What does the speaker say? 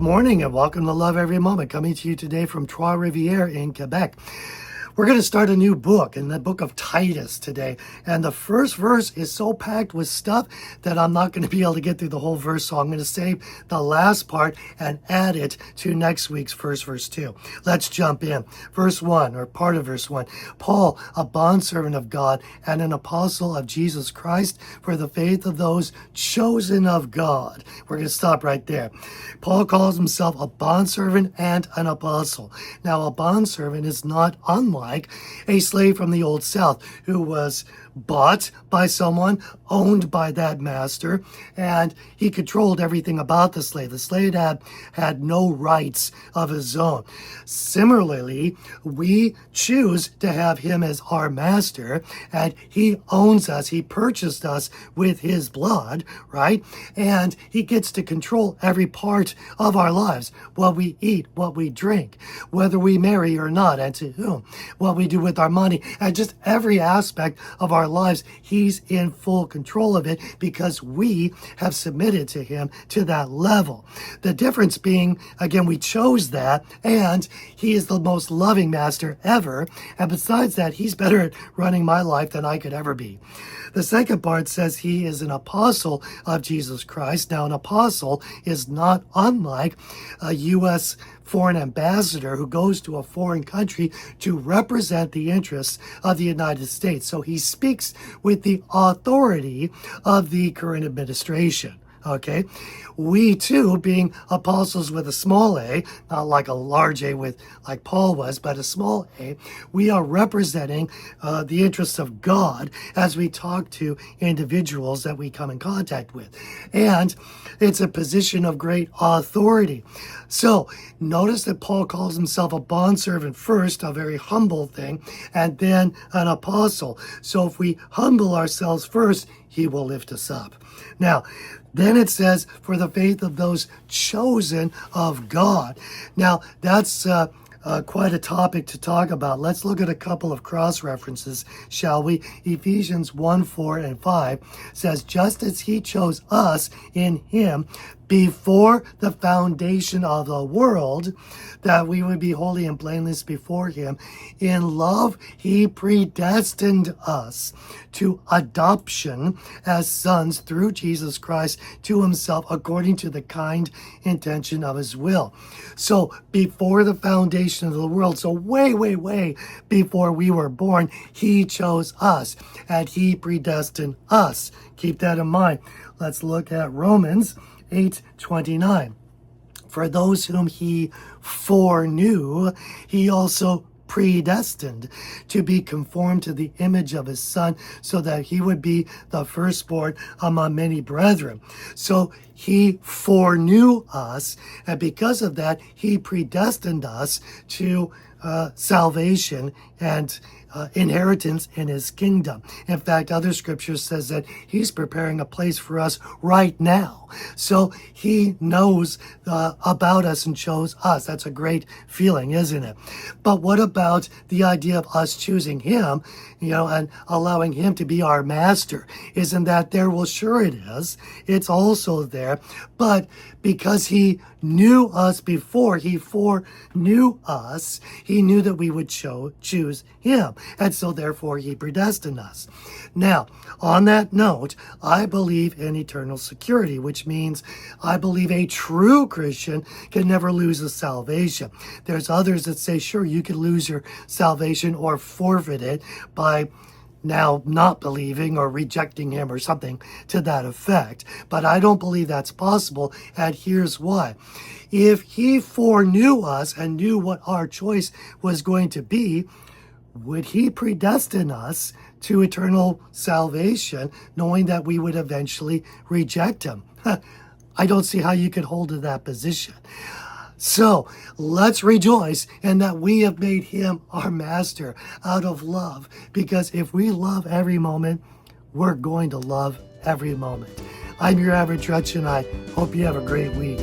morning and welcome to Love Every Moment, coming to you today from Trois-Rivières in Quebec. We're going to start a new book, in the book of Titus today. And the first verse is so packed with stuff that I'm not going to be able to get through the whole verse. So I'm going to save the last part and add it to next week's first verse too. Let's jump in. Verse 1, or part of verse 1. Paul, a bondservant of God and an apostle of Jesus Christ for the faith of those chosen of God. We're going to stop right there. Paul calls himself a bondservant and an apostle. Now, a bondservant is not unlike a slave from the Old South who was bought by someone, owned by that master, and he controlled everything about the slave. The slave had no rights of his own. Similarly, we choose to have him as our master, and he owns us. He purchased us with his blood, right? And he gets to control every part of our lives, what we eat, what we drink, whether we marry or not, and to whom, what we do with our money, and just every aspect of our lives. He's in full control of it because we have submitted to him to that level. The difference being, again, we chose that, and he is the most loving master ever. And besides that, he's better at running my life than I could ever be. The second part says he is an apostle of Jesus Christ. Now, an apostle is not unlike a U.S. foreign ambassador who goes to a foreign country to represent the interests of the United States. So he speaks with the authority of the current administration. Okay, we too, being apostles with a small a, not like a large a with like Paul was, but a small a, we are representing the interests of God as we talk to individuals that we come in contact with. And it's a position of great authority. So notice that Paul calls himself a bondservant first, a very humble thing, and then an apostle. So if we humble ourselves first, he will lift us up. Now, then it says, for the faith of those chosen of God. Now, that's quite a topic to talk about. Let's look at a couple of cross-references, shall we? Ephesians 1, 4, and 5 says, just as he chose us in him before the foundation of the world, that we would be holy and blameless before him. In love, he predestined us to adoption as sons through Jesus Christ to himself, according to the kind intention of his will. So before the foundation of the world, so way before we were born, he chose us and he predestined us. Keep that in mind. Let's look at Romans 8:29. For those whom he foreknew, he also predestined to be conformed to the image of his son, so that he would be the firstborn among many brethren. So he foreknew us, and because of that, he predestined us to salvation and inheritance in his kingdom. In fact, other scriptures says that he's preparing a place for us right now. So he knows about us and chose us. That's a great feeling, isn't it? But what about the idea of us choosing him, and allowing him to be our master? Isn't that there? Well, sure it is. It's also there. But because he knew us before, he foreknew us, he knew that we would choose him. And so therefore he predestined us. Now, on that note, I believe in eternal security, which means I believe a true Christian can never lose his salvation. There's others that say, sure, you could lose your salvation or forfeit it by now not believing or rejecting him or something to that effect. But I don't believe that's possible, and here's why. If he foreknew us and knew what our choice was going to be, would he predestine us to eternal salvation, knowing that we would eventually reject him? I don't see how you could hold to that position. So let's rejoice in that we have made him our master out of love, because if we love every moment, we're going to love every moment. I'm your average Dutch, and I hope you have a great week.